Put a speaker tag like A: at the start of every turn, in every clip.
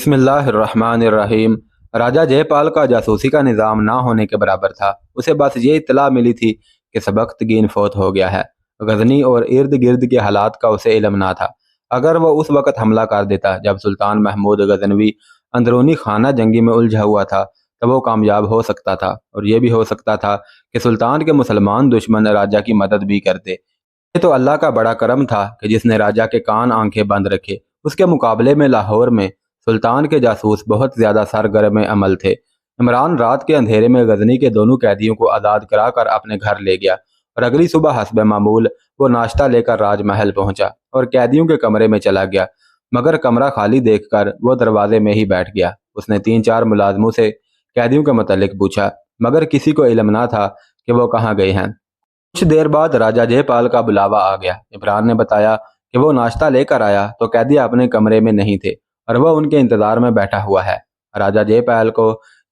A: बिस्मिल्लाहिर्रहमानिर्रहीम। राजा जयपाल का जासूसी का निज़ाम ना होने के बराबर था। उसे बस ये इत्तला मिली थी कि सबख्तगीन फौत हो गया है। गजनी और इर्द गिर्द के हालात का उसे इल्म ना था। अगर वह उस वक़्त हमला कर देता जब सुल्तान महमूद गजनवी अंदरूनी खाना जंगी में उलझा हुआ था, तो वो कामयाब हो सकता था, और ये भी हो सकता था कि सुल्तान के मुसलमान दुश्मन राजा की मदद भी करते। ये तो अल्लाह का बड़ा करम था कि जिसने राजा के कान आंखें बंद रखे। उसके मुकाबले में लाहौर में सुल्तान के जासूस बहुत ज़्यादा सरगर्म अमल थे। इमरान रात के अंधेरे में गजनी के दोनों कैदियों को आज़ाद कराकर अपने घर ले गया, और अगली सुबह हस्ब मामूल वो नाश्ता लेकर राजमहल पहुंचा और कैदियों के कमरे में चला गया। मगर कमरा खाली देखकर वो दरवाजे में ही बैठ गया। उसने 3-4 मुलाजमों से कैदियों के मतलब पूछा, मगर किसी को इल्म ना था कि वो कहाँ गए हैं। कुछ देर बाद राजा जयपाल का बुलावा आ गया। इमरान ने बताया कि वो नाश्ता लेकर आया तो कैदी अपने कमरे में नहीं थे और वह उनके इंतजार में बैठा हुआ है। राजा जयपाल को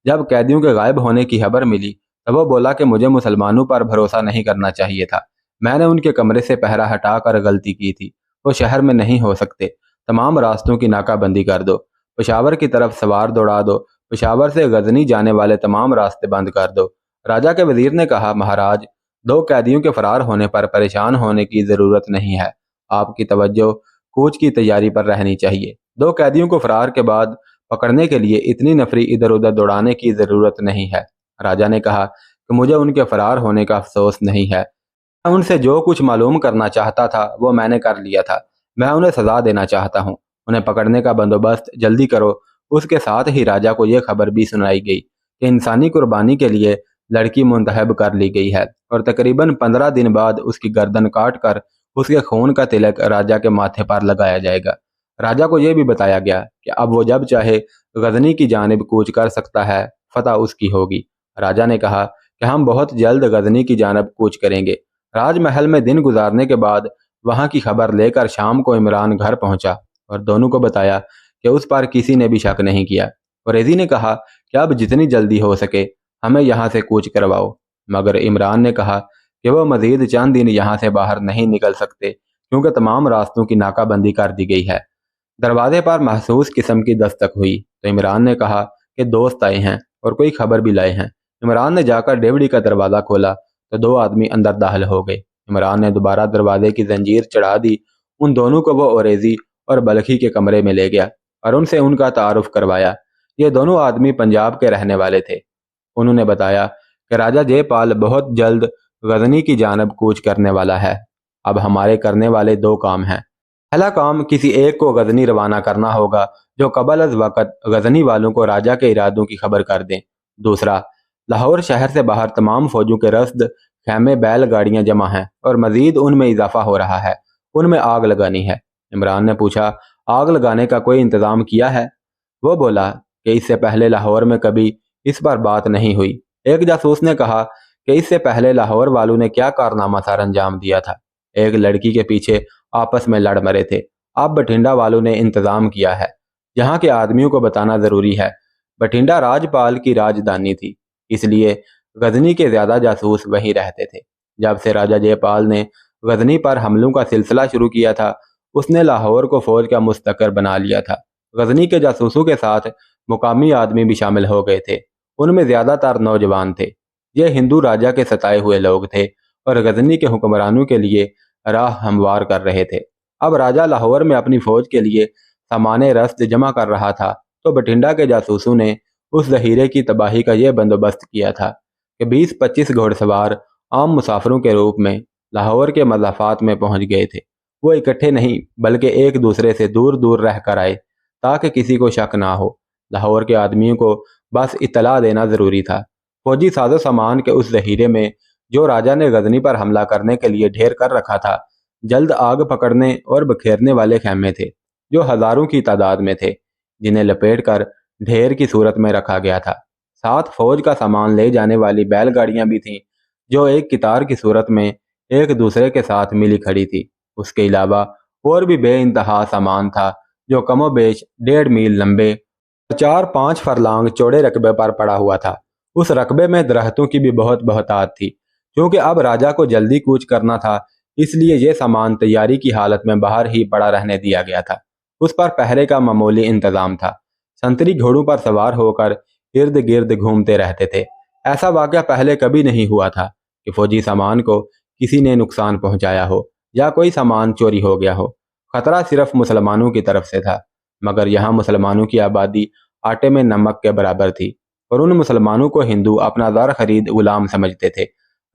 A: जब कैदियों के गायब होने की खबर मिली तो वो बोला कि मुझे मुसलमानों पर भरोसा नहीं करना चाहिए था। मैंने उनके कमरे से पहरा हटाकर गलती की थी। वो शहर में नहीं हो सकते। तमाम रास्तों की नाकाबंदी कर दो। पेशावर की तरफ सवार दौड़ा दो। पेशावर से गजनी जाने वाले तमाम रास्ते बंद कर दो। राजा के वजीर ने कहा, महाराज, 2 कैदियों के फरार होने पर परेशान होने की ज़रूरत नहीं है। आपकी तवज्जो कूच की तैयारी पर रहनी चाहिए। 2 कैदियों को फरार के बाद पकड़ने के लिए इतनी नफरी इधर उधर दौड़ाने की ज़रूरत नहीं है। राजा ने कहा कि मुझे उनके फरार होने का अफसोस नहीं है। मैं उनसे जो कुछ मालूम करना चाहता था वो मैंने कर लिया था। मैं उन्हें सज़ा देना चाहता हूँ। उन्हें पकड़ने का बंदोबस्त जल्दी करो। उसके साथ ही राजा को यह खबर भी सुनाई गई कि इंसानी कुर्बानी के लिए लड़की मुंतखब कर ली गई है, और तकरीबन 15 दिन बाद उसकी गर्दन काट कर उसके खून का तिलक राजा के माथे पर लगाया जाएगा। राजा को यह भी बताया गया कि अब वो जब चाहे गजनी की जानिब कूच कर सकता है, फतह उसकी होगी। राजा ने कहा कि हम बहुत जल्द गजनी की जानिब कूच करेंगे। राजमहल में दिन गुजारने के बाद वहां की खबर लेकर शाम को इमरान घर पहुंचा और दोनों को बताया कि उस पर किसी ने भी शक नहीं किया। वरेजी ने कहा कि अब जितनी जल्दी हो सके हमें यहाँ से कूच करवाओ। मगर इमरान ने कहा कि वह मजीद चंद दिन यहाँ से बाहर नहीं निकल सकते, क्योंकि तमाम रास्तों की नाकाबंदी कर दी गई है। दरवाजे पर महसूस किस्म की दस्तक हुई तो इमरान ने कहा कि दोस्त आए हैं और कोई खबर भी लाए हैं। इमरान ने जाकर डेवड़ी का दरवाज़ा खोला तो 2 आदमी अंदर दाखिल हो गए। इमरान ने दोबारा दरवाजे की जंजीर चढ़ा दी। उन दोनों को वो ओरेजी और बलखी के कमरे में ले गया और उनसे उनका तारुफ करवाया। ये दोनों आदमी पंजाब के रहने वाले थे। उन्होंने बताया कि राजा जयपाल बहुत जल्द गजनी की जानब कूच करने वाला है। अब हमारे करने वाले 2 काम हैं। पहला काम, किसी एक को गजनी रवाना करना होगा जो कबल अज वक़्त गजनी वालों को राजा के इरादों की खबर कर दें। दूसरा, लाहौर शहर से बाहर तमाम फौजों के रसद, खैमे, बैल गाड़ियां जमा हैं और मजीद उनमें इजाफा हो रहा है। उनमें आग लगानी है। इमरान ने पूछा, आग लगाने का कोई इंतजाम किया है? वो बोला कि इससे पहले लाहौर में कभी इस पर बात नहीं हुई। एक जासूस ने कहा कि इससे पहले लाहौर वालों ने क्या कारनामा सर अंजाम दिया था। एक लड़की के पीछे आपस में लड़ मरे थे। अब बठिंडा वालों ने इंतजाम किया है। यहाँ के आदमियों को बताना जरूरी है। बठिंडा राजपाल की राजधानी थी, इसलिए गजनी के ज्यादा जासूस वहीं रहते थे। जब से राजा जयपाल ने गजनी पर हमलों का सिलसिला शुरू किया था, उसने लाहौर को फौज का मुस्तकर बना लिया था। गजनी के जासूसों के साथ मुकामी आदमी भी शामिल हो गए थे। उनमें ज्यादातर नौजवान थे। ये हिंदू राजा के सताए हुए लोग थे और गजनी के हुक्मरानों के लिए राह हमवार कर रहे थे। अब राजा लाहौर में अपनी फौज के लिए सामाने रसद जमा कर रहा था, तो बठिंडा के जासूसों ने उस जहीरे की तबाही का यह बंदोबस्त किया था कि 20-25 घोड़सवार आम मुसाफिरों के रूप में लाहौर के मज़ाफ़ात में पहुंच गए थे। वो इकट्ठे नहीं बल्कि एक दूसरे से दूर दूर रह कर आए ताकि किसी को शक ना हो। लाहौर के आदमियों को बस इतला देना ज़रूरी था। फौजी साजो सामान के उस जहीरे में जो राजा ने गजनी पर हमला करने के लिए ढेर कर रखा था, जल्द आग पकड़ने और बखेरने वाले खैमे थे जो हज़ारों की तादाद में थे, जिन्हें लपेट कर ढेर की सूरत में रखा गया था। साथ फौज का सामान ले जाने वाली बैलगाड़ियां भी थीं जो एक कितार की सूरत में एक दूसरे के साथ मिली खड़ी थी। उसके अलावा और भी बेइंतहा सामान था जो कमोबेश 1.5 मील लंबे 4-5 फरलांग चौड़े रकबे पर पड़ा हुआ था। उस रकबे में दरख्तों की भी बहुत बहुतात थी। क्योंकि अब राजा को जल्दी कूच करना था, इसलिए यह सामान तैयारी की हालत में बाहर ही पड़ा रहने दिया गया था। उस पर पहरे का मामूली इंतजाम था। संतरी घोड़ों पर सवार होकर इर्द गिर्द घूमते रहते थे। ऐसा वाकया पहले कभी नहीं हुआ था कि फौजी सामान को किसी ने नुकसान पहुंचाया हो या कोई सामान चोरी हो गया हो। खतरा सिर्फ मुसलमानों की तरफ से था, मगर यहाँ मुसलमानों की आबादी आटे में नमक के बराबर थी और उन मुसलमानों को हिंदू अपना दर खरीद गुलाम समझते थे।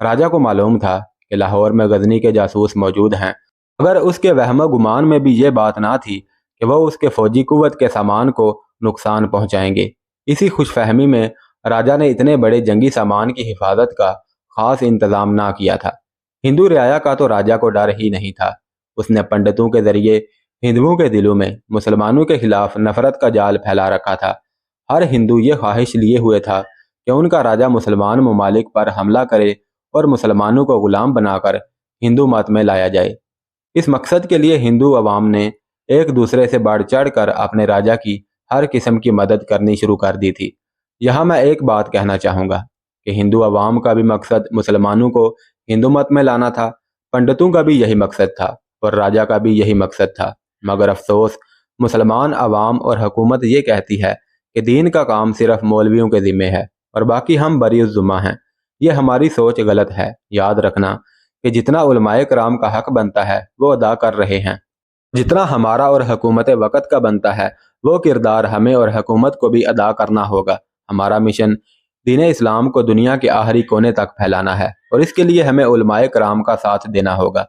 A: राजा को मालूम था कि लाहौर में गजनी के जासूस मौजूद हैं, मगर उसके वहम गुमान में भी ये बात ना थी कि वह उसके फौजी कुव्वत के सामान को नुकसान पहुंचाएंगे। इसी खुशफहमी में राजा ने इतने बड़े जंगी सामान की हिफाजत का खास इंतजाम ना किया था। हिंदू रियाया का तो राजा को डर ही नहीं था। उसने पंडितों के जरिए हिंदुओं के दिलों में मुसलमानों के खिलाफ नफरत का जाल फैला रखा था। हर हिंदू ये ख्वाहिश लिए हुए था कि उनका राजा मुसलमान ममालिक पर हमला करे और मुसलमानों को गुलाम बनाकर हिंदू मत में लाया जाए। इस मकसद के लिए हिंदू अवाम ने एक दूसरे से बढ़ चढ़ कर अपने राजा की हर किस्म की मदद करनी शुरू कर दी थी। यहाँ मैं एक बात कहना चाहूँगा कि हिंदू अवाम का भी मकसद मुसलमानों को हिंदू मत में लाना था, पंडितों का भी यही मकसद था और राजा का भी यही मकसद था। मगर अफसोस, मुसलमान अवाम और हुकूमत ये कहती है कि दीन का काम सिर्फ मौलवियों के ज़िम्मे है और बाकी हम बरीउज़्ज़ुम्मा हैं। ये हमारी सोच गलत है। याद रखना कि जितना उलमाए कराम का हक बनता है वो अदा कर रहे हैं, जितना हमारा और हुकूमत वक़्त का बनता है वो किरदार हमें और हुकूमत को भी अदा करना होगा। हमारा मिशन दीन इस्लाम को दुनिया के आखिरी कोने तक फैलाना है और इसके लिए हमें उलमाए कराम का साथ देना होगा।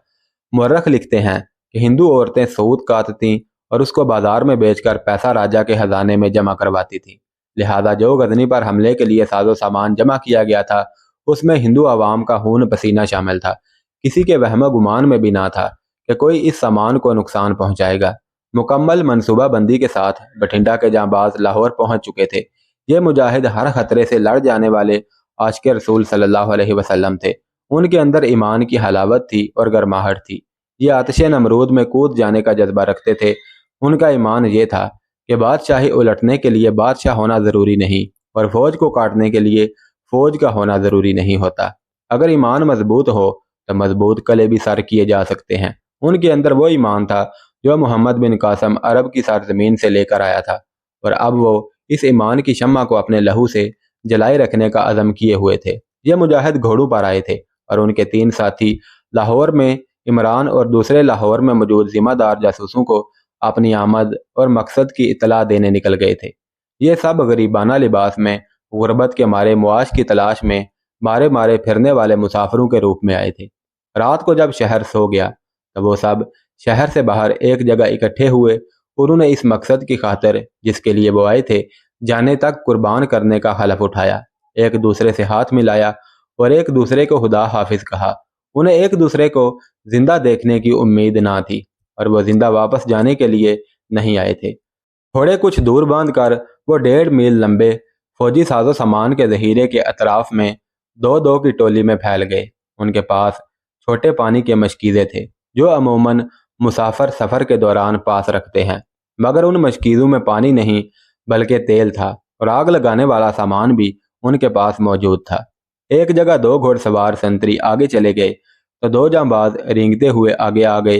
A: मुअर्रख लिखते हैं कि हिंदू औरतें सूद काटती और उसको बाजार में बेचकर पैसा राजा के खजाने में जमा करवाती थी। लिहाजा जो गजनी पर हमले के लिए साजो सामान जमा किया गया था उसमें हिंदू आवाम का खून पसीना शामिल था। किसी के वहम गुमान में भी ना था कि कोई इस सामान को नुकसान पहुंचाएगा। मुकम्मल मनसूबा बंदी के साथ बठिंडा के जांबाज लाहौर पहुंच चुके थे। ये मुजाहिद हर खतरे से लड़ जाने वाले आशिक रसूल सल्लल्लाहु अलैहि वसल्लम थे। उनके अंदर ईमान की हलावत थी और गर्माहट थी। ये आतिश नमरूद में कूद जाने का जज्बा रखते थे। उनका ईमान ये था कि बादशाही उलटने के लिए बादशाह होना ज़रूरी नहीं और फौज को काटने के लिए फौज का होना ज़रूरी नहीं होता। अगर ईमान मजबूत हो तो मजबूत कले भी सर किए जा सकते हैं। उनके अंदर वो ईमान था जो मोहम्मद बिन कासम अरब की सरजमीन से लेकर आया था और अब वो इस ईमान की शम्मा को अपने लहू से जलाए रखने का अज़म किए हुए थे। ये मुजाहिद घोड़ों पर आए थे और उनके 3 साथी लाहौर में इमरान और दूसरे लाहौर में मौजूद जिम्मेदार जासूसों को अपनी आमद और मकसद की इतला देने निकल गए थे। ये सब गरीबाना लिबास में गुर्बत के मारे मुआश की तलाश में मारे मारे फिरने वाले मुसाफिरों के रूप में आए थे। रात को जब शहर सो गया तो वो सब शहर से बाहर एक जगह इकट्ठे हुए। उन्होंने इस मकसद की खातिर जिसके लिए वो आए थे जाने तक कुर्बान करने का हलफ उठाया, एक दूसरे से हाथ मिलाया और एक दूसरे को खुदा हाफिज कहा। उन्हें एक दूसरे को जिंदा देखने की उम्मीद ना थी और वो जिंदा वापस जाने के लिए नहीं आए थे। थोड़े कुछ दूर बांध कर वो 1.5 मील लंबे फौजी साजो सामान के जहीरे के अतराफ में 2-2 की टोली में फैल गए। उनके पास छोटे पानी के मशकीज़े थे जो अमूमन मुसाफिर सफ़र के दौरान पास रखते हैं, मगर उन मशकीज़ों में पानी नहीं बल्कि तेल था और आग लगाने वाला सामान भी उनके पास मौजूद था। एक जगह 2 घोड़सवार संतरी आगे चले गए तो 2 जांबाज रेंगते हुए आगे आ गए।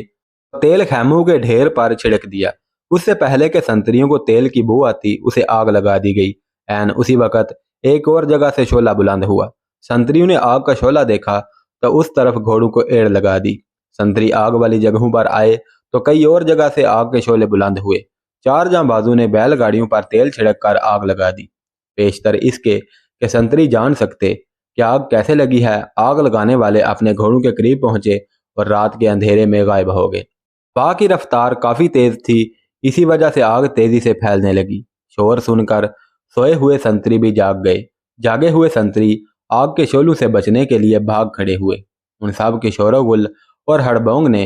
A: तेल खैमों के ढेर पर छिड़क दिया। उससे पहले के संतरियों को तेल की बू आती उसे आग लगा दी गई। ऐन उसी वक़्त एक और जगह से शोला बुलंद हुआ। संतरियों ने आग का शोला देखा तो उस तरफ घोड़ों को एड़ लगा दी। संतरी आग वाली जगहों पर आए तो कई और जगह से आग के शोले बुलंद हुए। 4 जांबाजों ने बैलगाड़ियों पर तेल छिड़क कर आग लगा दी। पेशतर इसके कि संतरी जान सकते कि आग कैसे लगी है, आग लगाने वाले अपने घोड़ों के करीब पहुंचे और रात के अंधेरे में गायब हो गए। हवा की रफ्तार काफ़ी तेज थी, इसी वजह से आग तेजी से फैलने लगी। शोर सुनकर सोए हुए संतरी भी जाग गए। जागे हुए संतरी आग के शोलों से बचने के लिए भाग खड़े हुए। उन सब के शोरगुल और हड़बोंग ने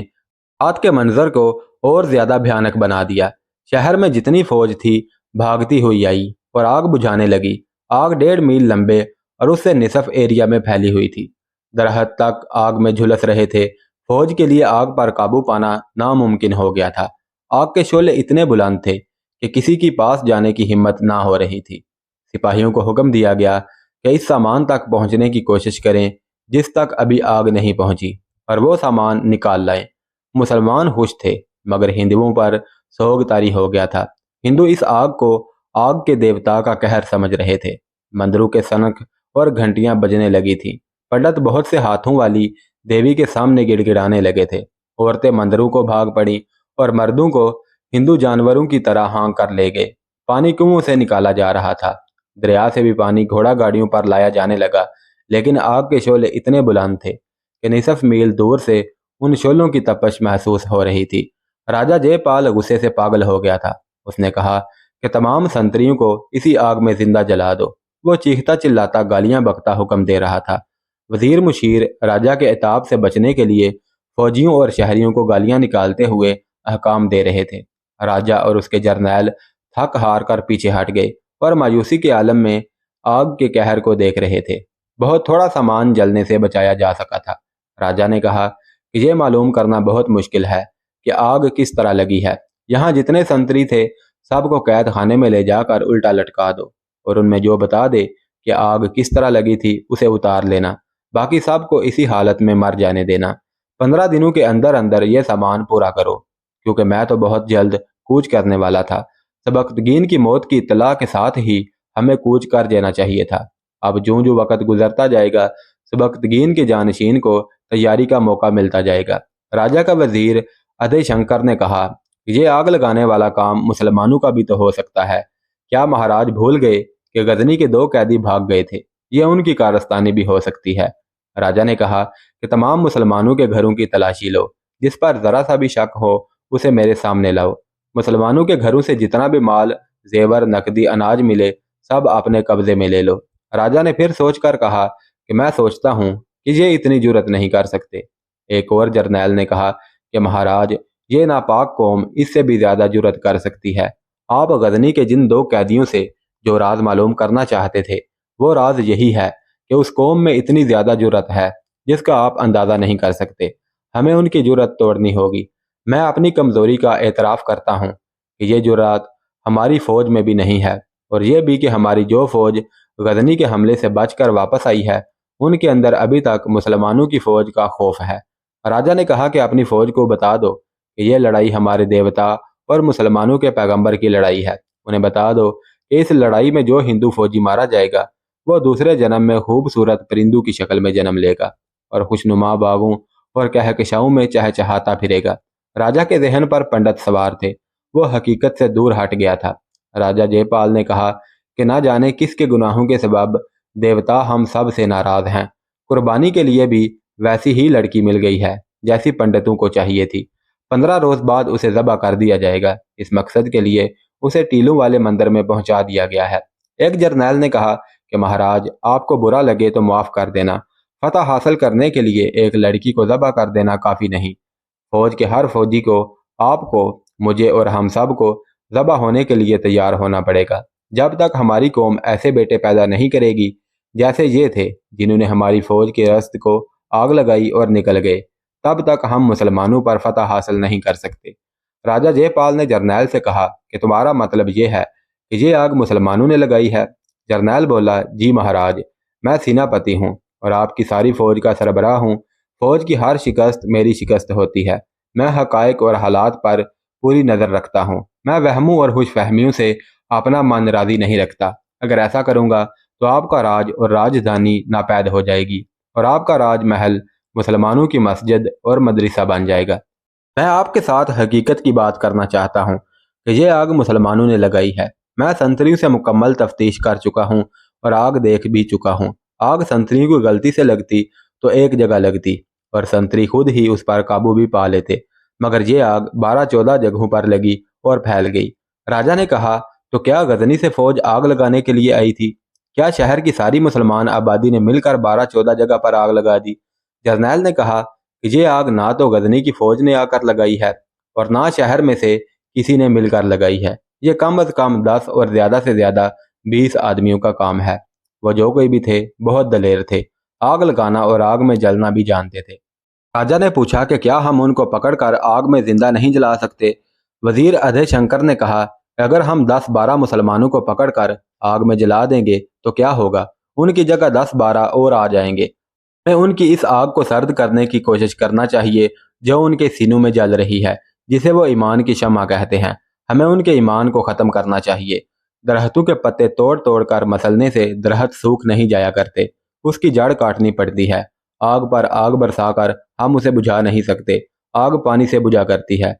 A: रात के मंजर को और ज्यादा भयानक बना दिया। शहर में जितनी फौज थी भागती हुई आई और आग बुझाने लगी। आग 1.5 मील लंबे और उससे निसफ एरिया में फैली हुई थी। दरहद तक आग में झुलस रहे थे। फौज के लिए आग पर काबू पाना नामुमकिन हो गया था। आग के शोले इतने बुलंद थे कि किसी की पास जाने की हिम्मत ना हो रही थी। सिपाहियों को हुक्म दिया गया कि इस सामान तक पहुंचने की कोशिश करें जिस तक अभी आग नहीं पहुंची और वो सामान निकाल लाएं। मुसलमान खुश थे मगर हिंदुओं पर सोग तारी हो गया था। हिंदू इस आग को आग के देवता का कहर समझ रहे थे। मंदिरों के शंख और घंटियां बजने लगी थीं। पंडित बहुत से हाथों वाली देवी के सामने गिड़गिड़ाने लगे थे। औरतें मंदिरों को भाग पड़ी और मर्दों को हिंदू जानवरों की तरह हाँक कर ले गए। पानी कुओं से निकाला जा रहा था। दरिया से भी पानी घोड़ा गाड़ियों पर लाया जाने लगा, लेकिन आग के शोले इतने बुलंद थे कि निसफ मील दूर से उन शोलों की तपश महसूस हो रही थी। राजा जयपाल गुस्से से पागल हो गया था। उसने कहा कि तमाम संतरियों को इसी आग में जिंदा जला दो। वो चीखता चिल्लाता गालियां बकता हुक्म दे रहा था। वजीर मुशीर राजा के इताब से बचने के लिए फौजियों और शहरियों को गालियां निकालते हुए अहकाम दे रहे थे। राजा और उसके जर्नैल थक हार कर पीछे हट गए और मायूसी के आलम में आग के कहर को देख रहे थे। बहुत थोड़ा सामान जलने से बचाया जा सका था। राजा ने कहा कि यह मालूम करना बहुत मुश्किल है कि आग किस तरह लगी है। यहाँ जितने संतरी थे सबको कैद खाने में ले जाकर उल्टा लटका दो और उनमें जो बता दे कि आग किस तरह लगी थी उसे उतार लेना। बाकी सबको इसी हालत में मर जाने देना। 15 दिनों के अंदर अंदर यह सामान पूरा करो, क्योंकि मैं तो बहुत जल्द कूच करने वाला था। सबकतगीन की मौत की इत्तला के साथ ही हमें कूच कर देना चाहिए था। अब जो जो वक़्त गुजरता जाएगा सबकतगीन के जानशीन को तैयारी का मौका मिलता जाएगा। राजा का वजीर अजय शंकर ने कहा, ये आग लगाने वाला काम मुसलमानों का भी तो हो सकता है। क्या महाराज भूल गए कि गजनी के 2 कैदी भाग गए थे? यह उनकी कारस्तानी भी हो सकती है। राजा ने कहा कि तमाम मुसलमानों के घरों की तलाशी लो। जिस पर जरा सा भी शक हो उसे मेरे सामने लाओ। मुसलमानों के घरों से जितना भी माल, जेवर, नकदी, अनाज मिले सब अपने कब्जे में ले लो। राजा ने फिर सोचकर कहा कि मैं सोचता हूँ कि ये इतनी जुर्रत नहीं कर सकते। एक और जर्नैल ने कहा कि महाराज, ये नापाक कौम इससे भी ज्यादा जुर्रत कर सकती है। आप गजनी के जिन 2 कैदियों से जो राज मालूम करना चाहते थे, वो राज यही है कि उस कौम में इतनी ज्यादा जुर्रत है जिसका आप अंदाजा नहीं कर सकते। हमें उनकी जुर्रत तोड़नी होगी। मैं अपनी कमजोरी का एतराफ़ करता हूँ कि ये जुर्रत हमारी फौज में भी नहीं है, और ये भी कि हमारी जो फौज गजनी के हमले से बचकर वापस आई है उनके अंदर अभी तक मुसलमानों की फौज का खौफ है। राजा ने कहा कि अपनी फौज को बता दो कि यह लड़ाई हमारे देवता और मुसलमानों के पैगंबर की लड़ाई है। उन्हें बता दो कि इस लड़ाई में जो हिंदू फौजी मारा जाएगा वो दूसरे जन्म में खूबसूरत परिंदों की शक्ल में जन्म लेगा और खुशनुमा बागों और कहकशाओं में चहचहाता फिरेगा। राजा के जहन पर पंडित सवार थे। वो हकीकत से दूर हट गया था। राजा जयपाल ने कहा कि ना जाने किसके गुनाहों के सबब देवता हम सब से नाराज हैं। कुर्बानी के लिए भी वैसी ही लड़की मिल गई है जैसी पंडितों को चाहिए थी। 15 रोज बाद उसे ज़बह कर दिया जाएगा। इस मकसद के लिए उसे टीलों वाले मंदिर में पहुंचा दिया गया है। एक जर्नैल ने कहा कि महाराज, आपको बुरा लगे तो माफ कर देना। फतह हासिल करने के लिए एक लड़की को ज़बह कर देना काफ़ी नहीं। फौज के हर फौजी को, आपको, मुझे और हम सब को ज़बह होने के लिए तैयार होना पड़ेगा। जब तक हमारी कौम ऐसे बेटे पैदा नहीं करेगी जैसे ये थे जिन्होंने हमारी फौज के रस्त को आग लगाई और निकल गए, तब तक हम मुसलमानों पर फतह हासिल नहीं कर सकते। राजा जयपाल ने जर्नैल से कहा कि तुम्हारा मतलब ये है कि ये आग मुसलमानों ने लगाई है? जर्नैल बोला, जी महाराज, मैं सेनापति हूँ और आपकी सारी फौज का सरबराह हूँ। फौज की हर शिकस्त मेरी शिकस्त होती है। मैं हकायक और हालात पर पूरी नज़र रखता हूँ। मैं वहमों और खुशफहमियों से अपना मन राजी नहीं रखता। अगर ऐसा करूँगा तो आपका राज और राजधानी नापैद हो जाएगी और आपका राजमहल मुसलमानों की मस्जिद और मदरसा बन जाएगा। मैं आपके साथ हकीकत की बात करना चाहता हूँ कि ये आग मुसलमानों ने लगाई है। मैं संतरियों से मुकम्मल तफ्तीश कर चुका हूँ और आग देख भी चुका हूँ। आग संतरियों को गलती से लगती तो एक जगह लगती और संतरी खुद ही उस पर काबू भी पा लेते, मगर ये आग 12-14 जगहों पर लगी और फैल गई। राजा ने कहा, तो क्या गजनी से फौज आग लगाने के लिए आई थी? क्या शहर की सारी मुसलमान आबादी ने मिलकर 12-14 जगह पर आग लगा दी? जर्नैल ने कहा कि ये आग ना तो गजनी की फौज ने आकर लगाई है और ना शहर में से किसी ने मिलकर लगाई है। ये कम अज कम 10 और ज्यादा से ज्यादा 20 आदमियों का काम है। वो जो कोई भी थे बहुत दलेर थे, आग लगाना और आग में जलना भी जानते थे। राजा ने पूछा कि क्या हम उनको पकड़कर आग में जिंदा नहीं जला सकते? वजीर अजय शंकर ने कहा, अगर हम 10-12 मुसलमानों को पकड़कर आग में जला देंगे तो क्या होगा? उनकी जगह 10-12 और आ जाएंगे। हमें उनकी इस आग को सर्द करने की कोशिश करना चाहिए जो उनके सीनों में जल रही है, जिसे वो ईमान की शम्मा कहते हैं। हमें उनके ईमान को ख़त्म करना चाहिए। درختوں کے پتے توڑ توڑ کر مسلنے سے درخت سوکھ نہیں جایا کرتے، اس کی جڑ کاٹنی پڑتی ہے۔ آگ پر آگ برسا کر ہم اسے بجھا نہیں سکتے، آگ پانی سے بجھا کرتی ہے۔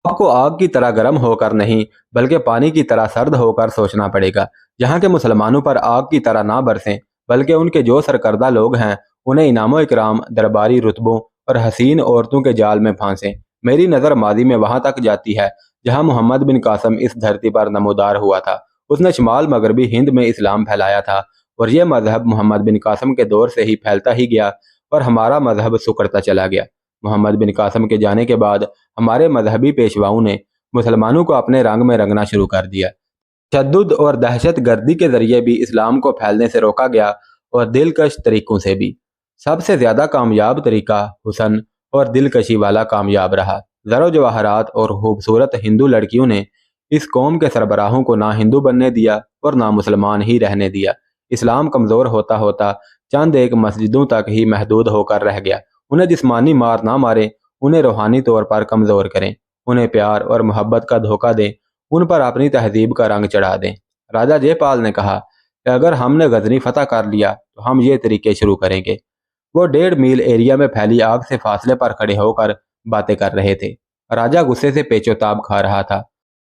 A: آپ کو آگ کی طرح گرم ہو کر نہیں بلکہ پانی کی طرح سرد ہو کر سوچنا پڑے گا۔ جہاں کے مسلمانوں پر آگ کی طرح نہ برسیں بلکہ ان کے جو سرکردہ لوگ ہیں انہیں انعام و اکرام، درباری رتبوں اور حسین عورتوں کے جال میں پھانسیں۔ میری نظر ماضی میں وہاں تک جاتی ہے جہاں محمد بن قاسم اس دھرتی پر نمودار ہوا تھا۔ اس نے شمال مغربی ہند میں اسلام پھیلایا تھا اور یہ مذہب محمد بن قاسم کے دور سے ہی پھیلتا ہی گیا اور ہمارا مذہب سکڑتا چلا گیا۔ محمد بن قاسم کے جانے کے بعد ہمارے مذہبی پیشواؤں نے مسلمانوں کو اپنے رنگ میں رنگنا شروع کر دیا۔ تشدد اور دہشت گردی کے ذریعے بھی اسلام کو پھیلنے سے روکا گیا اور دلکش طریقوں سے بھی۔ سب سے زیادہ کامیاب طریقہ حسن اور دلکشی والا کامیاب رہا۔ زر و جواہرات اور خوبصورت ہندو لڑکیوں نے اس قوم کے سربراہوں کو نہ ہندو بننے دیا اور نہ مسلمان ہی رہنے دیا۔ اسلام کمزور ہوتا ہوتا چند ایک مسجدوں تک ہی محدود ہو کر رہ گیا۔ انہیں جسمانی مار نہ ماریں، انہیں روحانی طور پر کمزور کریں، انہیں پیار اور محبت کا دھوکہ دیں، ان پر اپنی تہذیب کا رنگ چڑھا دیں۔ راجہ جے پال نے کہا کہ اگر ہم نے غزنی فتح کر لیا تو ہم یہ طریقے شروع کریں گے۔ وہ 1.5 میل ایریا میں پھیلی آگ سے فاصلے پر کھڑے ہو کر باتیں کر رہے تھے۔ راجہ غصے سے پیچ و تاب کھا رہا تھا۔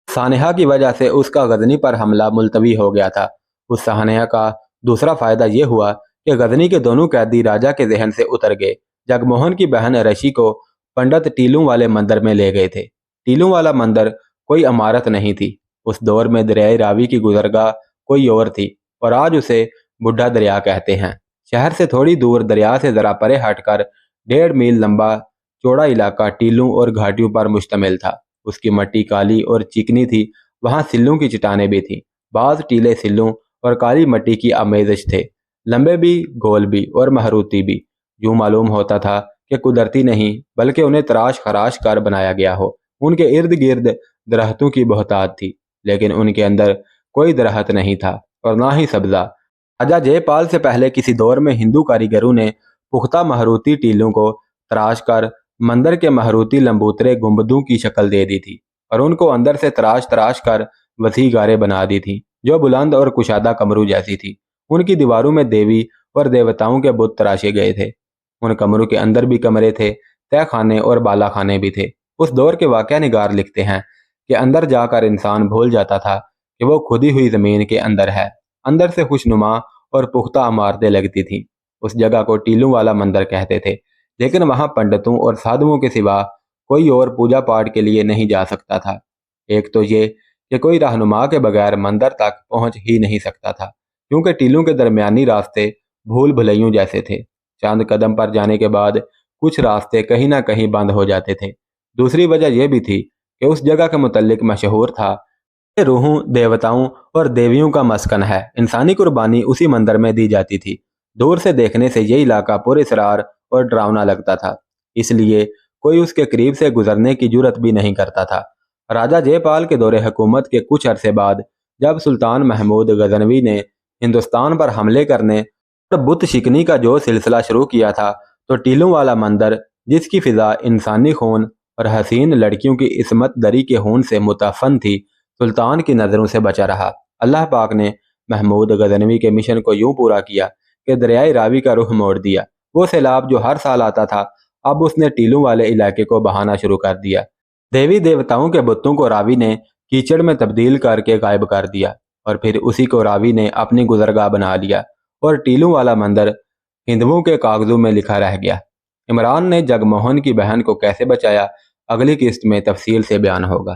A: سانحہ کی وجہ سے اس کا غزنی پر حملہ ملتوی ہو گیا تھا۔ اس سانحہ کا دوسرا فائدہ یہ ہوا کہ غزنی کے دونوں قیدی راجہ کے ذہن سے اتر گئے۔ جگموہن کی بہن رشی کو پنڈت ٹیلوں والے مندر میں لے گئے تھے۔ ٹیلوں والا مندر کوئی عمارت نہیں تھی، اس دور میں دریائے راوی کی گزرگاہ کوئی اور تھی اور آج اسے بڈھا دریا کہتے ہیں۔ شہر سے تھوڑی دور دریا سے ذرا پرے ہٹ کر 1.5 میل لمبا چوڑا علاقہ ٹیلوں اور گھاٹیوں پر مشتمل تھا۔ اس کی مٹی کالی اور چکنی تھی، وہاں سلوں کی چٹانیں بھی تھیں۔ بعض ٹیلے سلوں اور کالی مٹی کی آمیزش تھے، لمبے بھی، گول بھی اور مہروتی بھی۔ یوں معلوم ہوتا تھا کہ قدرتی نہیں بلکہ انہیں تراش خراش کر بنایا گیا ہو۔ ان کے ارد گرد درختوں کی بہتات تھی لیکن ان کے اندر کوئی درخت نہیں تھا اور نہ ہی سبزہ۔ راجہ جے پال سے پہلے کسی دور میں ہندو کاریگروں نے پختہ مہروتی ٹیلوں کو تراش کر مندر کے مہروتی لمبوترے گنبدوں کی شکل دے دی تھی اور ان کو اندر سے تراش تراش کر وسیع غاریں بنا دی تھی جو بلند اور کشادہ کمروں جیسی تھی۔ ان کی دیواروں میں دیوی اور دیوتاؤں کے بت تراشے گئے تھے۔ ان کمروں کے اندر بھی کمرے تھے، تہ خانے اور بالا خانے بھی تھے۔ اس دور کے واقعہ نگار لکھتے ہیں کہ اندر جا کر انسان بھول جاتا تھا کہ وہ کھدی ہوئی زمین کے اندر ہے۔ اندر سے خوشنما اور پختہ عمارتیں لگتی تھیں۔ اس جگہ کو ٹیلوں والا مندر کہتے تھے، لیکن وہاں پنڈتوں اور سادھوؤں کے سوا کوئی اور پوجا پاٹ کے لیے نہیں جا سکتا تھا۔ ایک تو یہ کہ کوئی رہنما کے بغیر مندر تک پہنچ ہی نہیں سکتا تھا کیونکہ ٹیلوں کے درمیانی راستے بھول بھلیوں جیسے تھے۔ چاند قدم پر جانے کے بعد کچھ راستے کہیں نہ کہیں بند ہو جاتے تھے۔ دوسری وجہ یہ بھی تھی کہ اس جگہ کے متعلق مشہور تھا کہ روحوں، دیوتاؤں اور دیویوں کا مسکن ہے۔ انسانی قربانی اسی مندر میں دی جاتی تھی۔ دور سے دیکھنے سے یہ علاقہ پر اسرار اور ڈراؤنا لگتا تھا، اس لیے کوئی اس کے قریب سے گزرنے کی جرت بھی نہیں کرتا تھا۔ راجہ جے پال کے دور حکومت کے کچھ عرصے بعد جب سلطان محمود غزنوی نے ہندوستان پر حملے کرنے اور بت شکنی کا جو سلسلہ شروع کیا تھا تو ٹیلوں والا مندر، جس کی فضا انسانی خون اور حسین لڑکیوں کی عصمت دری کے خون سے متعفن تھی، سلطان کی نظروں سے بچا رہا۔ اللہ پاک نے محمود غزنوی کے مشن کو یوں پورا کیا کہ دریائے راوی کا رخ موڑ دیا۔ وہ سیلاب جو ہر سال آتا تھا اب اس نے ٹیلوں والے علاقے کو بہانا شروع کر دیا۔ دیوی دیوتاؤں کے بتوں کو راوی نے کیچڑ میں تبدیل کر کے غائب کر دیا اور پھر اسی کو راوی نے اپنی گزرگاہ بنا لیا اور ٹیلوں والا مندر ہندوؤں کے کاغذوں میں لکھا رہ گیا۔ عمران نے جگموہن کی بہن کو کیسے بچایا، اگلی قسط میں تفصیل سے بیان ہوگا۔